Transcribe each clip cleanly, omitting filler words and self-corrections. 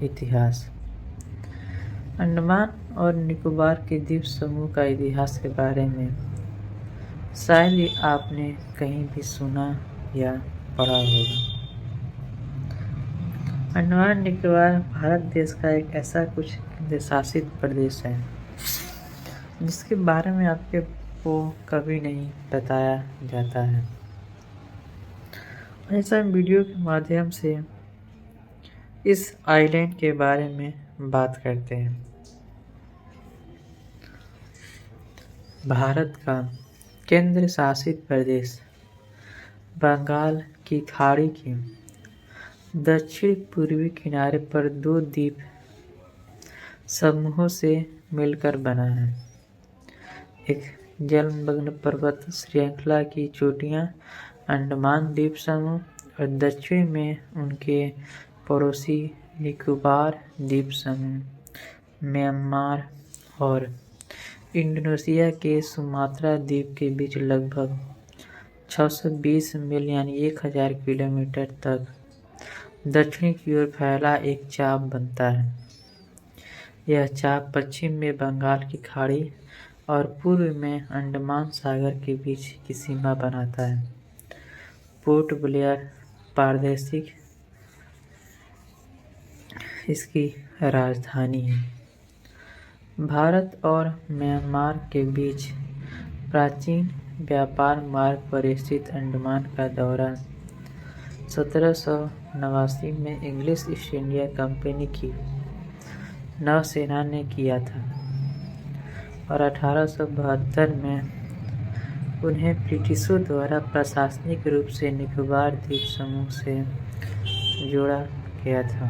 इतिहास। अंडमान और निकोबार के द्वीप समूह का इतिहास के बारे में शायद ही आपने कहीं भी सुना या पढ़ा होगा। अंडमान निकोबार भारत देश का एक ऐसा कुछ केंद्र शासित प्रदेश है जिसके बारे में आपको कभी नहीं बताया जाता है। ऐसा वीडियो के माध्यम से इस आइलैंड के बारे में बात करते हैं। भारत का केंद्र शासित प्रदेश बंगाल की खाड़ी के दक्षिण पूर्वी किनारे पर 2 द्वीप समूहों से मिलकर बना है। एक जलमग्न पर्वत श्रृंखला की चोटियां अंडमान द्वीप समूह और दक्षिण में उनके पड़ोसी निकोबार द्वीप समूह म्यांमार और इंडोनेशिया के सुमात्रा द्वीप के बीच लगभग 620 मील यानी 1000 किलोमीटर तक दक्षिण की ओर फैला एक चाप बनता है। यह चाप पश्चिम में बंगाल की खाड़ी और पूर्व में अंडमान सागर के बीच की सीमा बनाता है। पोर्ट ब्लेयर प्रादेशिक इसकी राजधानी है। भारत और म्यांमार के बीच प्राचीन व्यापार मार्ग पर स्थित अंडमान का दौरा 1789 में इंग्लिश ईस्ट इंडिया कंपनी की नौसेना ने किया था और 1872 में उन्हें ब्रिटिशों द्वारा प्रशासनिक रूप से निकोबार द्वीप समूह से जोड़ा गया था।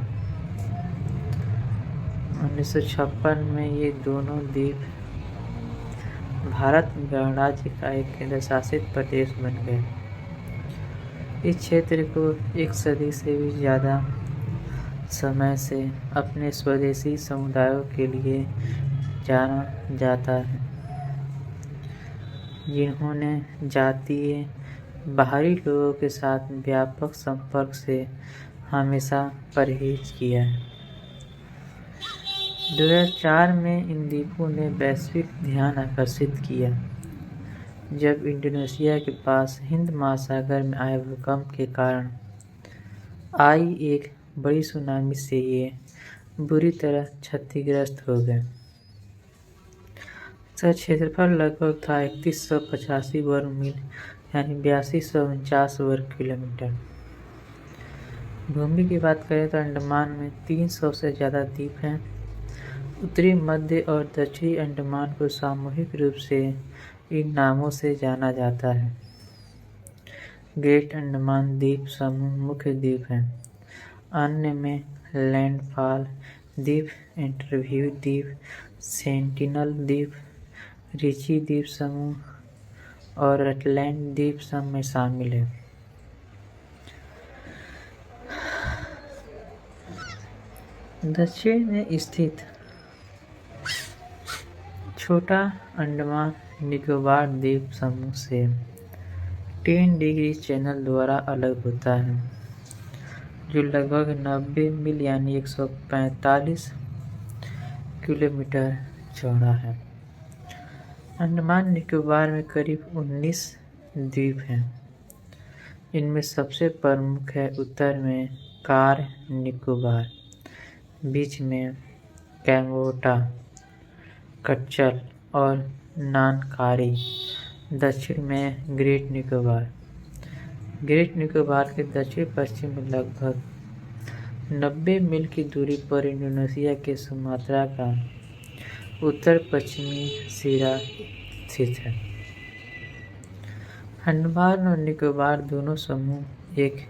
1956 में ये दोनों द्वीप भारत गणराज्य का एक केंद्र शासित प्रदेश बन गए। इस क्षेत्र को एक सदी से भी ज़्यादा समय से अपने स्वदेशी समुदायों के लिए जाना जाता है, जिन्होंने जातीय बाहरी लोगों के साथ व्यापक संपर्क से हमेशा परहेज किया है। 2004 में इन द्वीपों ने वैश्विक ध्यान आकर्षित किया जब इंडोनेशिया के पास हिंद महासागर में आए भूकंप के कारण आई एक बड़ी सुनामी से ये बुरी तरह क्षतिग्रस्त हो गए। इसका क्षेत्रफल लगभग था 3185 वर्ग मील यानी 8249 वर्ग किलोमीटर। भूमि की बात करें तो अंडमान में 300 से ज़्यादा द्वीप हैं। उत्तरी मध्य और दक्षिणी अंडमान को सामूहिक रूप से इन नामों से जाना जाता है। ग्रेट अंडमान द्वीप समूह मुख्य द्वीप हैं। अन्य में लैंडफॉल द्वीप, इंटरव्यू द्वीप, सेंटिनल द्वीप, रिची द्वीप समूह और रटलैंड द्वीप समूह में शामिल है। दक्षिण में स्थित छोटा अंडमान निकोबार द्वीप समूह से 10 डिग्री चैनल द्वारा अलग होता है, जो लगभग 90 मील यानी 145 किलोमीटर चौड़ा है। अंडमान निकोबार में करीब 19 द्वीप हैं। इनमें सबसे प्रमुख है उत्तर में कार निकोबार, बीच में कैंगोटा, कटचल और नानकारी, दक्षिण में ग्रेट निकोबार। ग्रेट निकोबार के दक्षिण पश्चिम में लगभग 90 मील की दूरी पर इंडोनेशिया के सुमात्रा का उत्तर पश्चिमी सिरा स्थित है। अंडमान और निकोबार दोनों समूह एक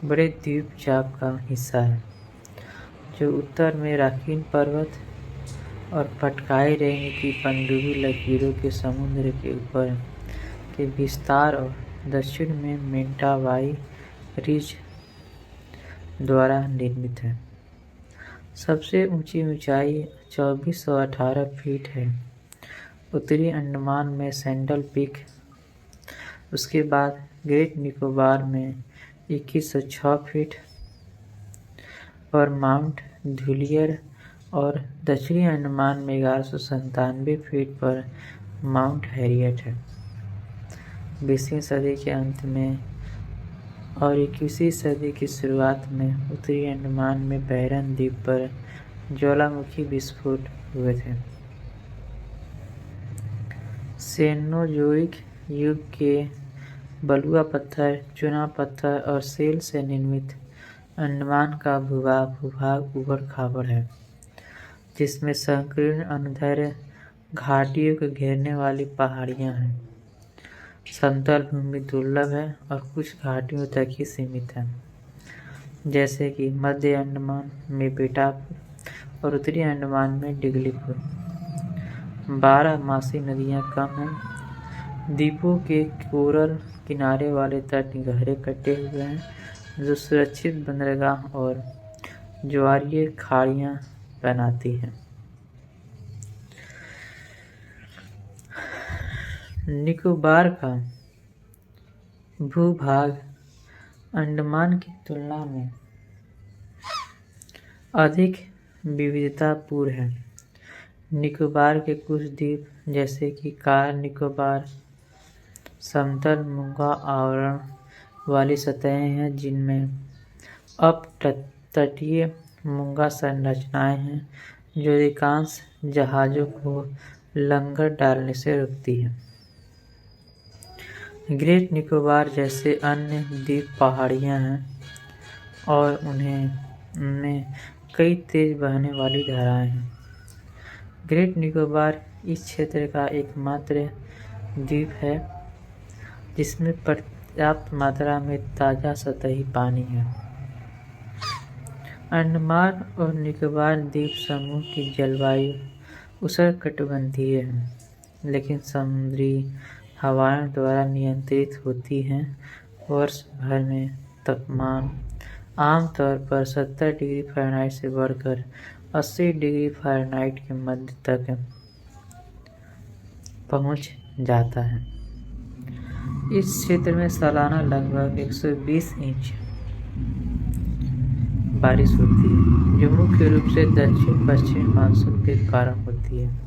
बड़े द्वीप चाप का हिस्सा है, जो उत्तर में राकीन पर्वत और पटकाई रेंज की पनडुब्बी लकीरों के समुद्र के ऊपर के विस्तार और दक्षिण में मेंटावाई रिज द्वारा निर्मित है। सबसे ऊंची ऊंचाई 2418 फीट है। उत्तरी अंडमान में सैंडल पीक, उसके बाद ग्रेट निकोबार में 2106 फीट, पर माउंट धुलियर और दक्षिणी अंडमान में 1197 फीट पर माउंट हैरियट है। 20वीं सदी के अंत में और 21वीं सदी की शुरुआत में उत्तरी अंडमान में बैरन द्वीप पर ज्वालामुखी विस्फोट हुए थे। सेनोजोइक युग के बलुआ पत्थर, चूना पत्थर और सेल से निर्मित अंडमान का भूभाग ऊबड़-खाबड़ है, जिसमें संकीर्ण अनुदैर्ध्य घाटियों को घेरने वाली पहाड़ियां हैं। समतल भूमि दुर्लभ है और कुछ घाटियों तक ही सीमित है, जैसे कि मध्य अंडमान में बेटापुर और उत्तरी अंडमान में डिगलीपुर। 12 नदियां कम हैं। द्वीपों के कोरल किनारे वाले तट गहरे कटे हुए हैं, जो सुरक्षित बंदरगाह और ज्वारीय खाड़ियां बनाती हैं। निकोबार का भूभाग अंडमान की तुलना में अधिक विविधतापूर्ण है। निकोबार के कुछ द्वीप, जैसे कि कार निकोबार, समतल मूंगा आवरण वाली सतहें हैं, जिनमें अपतटीय मूंगा संरचनाएं हैं, जो अधिकांश जहाज़ों को लंगर डालने से रोकती हैं। ग्रेट निकोबार जैसे अन्य द्वीप पहाड़ियां हैं और उनमें कई तेज बहने वाली धाराएं हैं। ग्रेट निकोबार इस क्षेत्र का एकमात्र द्वीप है जिसमें पर्याप्त मात्रा में ताज़ा सतही पानी है। अंडमान और निकोबार द्वीप समूह की जलवायु उष्णकटिबंधीय है, लेकिन समुद्री हवाओं द्वारा नियंत्रित होती है। वर्ष भर में तापमान आमतौर पर 70 डिग्री फ़ारेनहाइट से बढ़कर 80 डिग्री फ़ारेनहाइट के मध्य तक पहुंच जाता है। इस क्षेत्र में सालाना लगभग 120 इंच बारिश होती है, जो मुख्य रूप से दक्षिण-पश्चिमी मानसून के कारण होती है,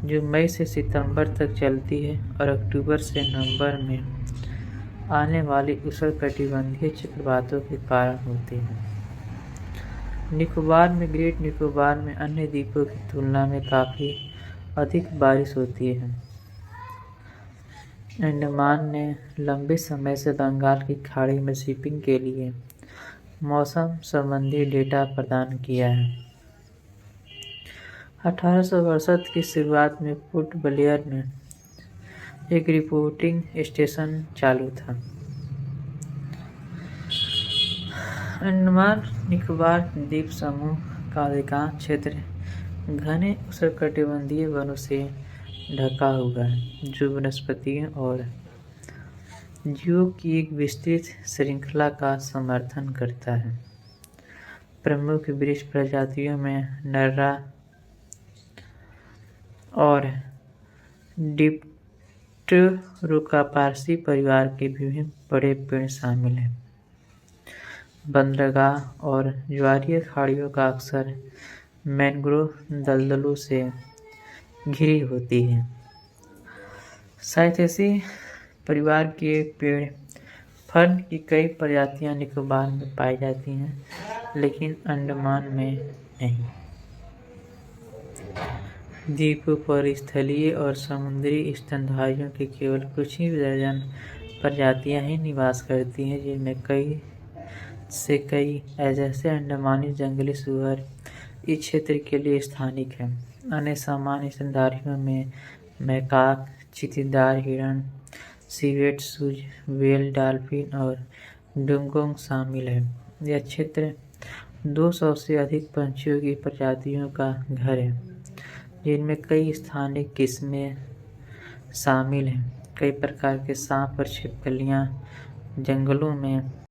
जो मई से सितंबर तक चलती है और अक्टूबर से नवंबर में आने वाली उष्णकटिबंधीय चक्रवातों के कारण होती है। निकोबार में ग्रेट निकोबार में अन्य द्वीपों की तुलना में काफ़ी अधिक बारिश होती है। अंडमान ने लंबे समय से बंगाल की खाड़ी में शिपिंग के लिए मौसम संबंधी डेटा प्रदान किया है। 1862 की शुरुआत में पोर्ट ब्लेयर में एक रिपोर्टिंग स्टेशन चालू था। अंडमान निकोबार द्वीप समूह का अधिकांश क्षेत्र घने उष्णकटिबंधीय वनों से ढका हुआ है, जो वनस्पतियों और जीवों की एक विस्तृत श्रृंखला का समर्थन करता है। प्रमुख वृक्ष प्रजातियों में नर्रा और डिप्टेरोकार्पासी परिवार के विभिन्न बड़े पेड़ शामिल हैं। बंदरगाह और ज्वारीय खाड़ियों का अक्सर मैंग्रोव दलदलों से घिरी होती है। साइथेसी परिवार के पेड़ फर्न की कई प्रजातियां निकोबार में पाई जाती हैं, लेकिन अंडमान में नहीं। द्वीपों पर स्थलीय और समुद्री स्तनधारियों की केवल कुछ ही दर्जन प्रजातियां ही निवास करती हैं, जिनमें कई जैसे अंडमानी जंगली सुअर इस क्षेत्र के लिए स्थानिक हैं। अन्य सामान्य स्तनधारियों में मैकाक, चींटीदार हिरण, सिवेट सूज, व्हेल, डॉल्फिन और डुगोंग शामिल हैं। यह क्षेत्र 200 से अधिक पंछियों की प्रजातियों का घर है, जिनमें कई स्थानिक किस्में शामिल हैं। कई प्रकार के सांप और छिपकलियां जंगलों में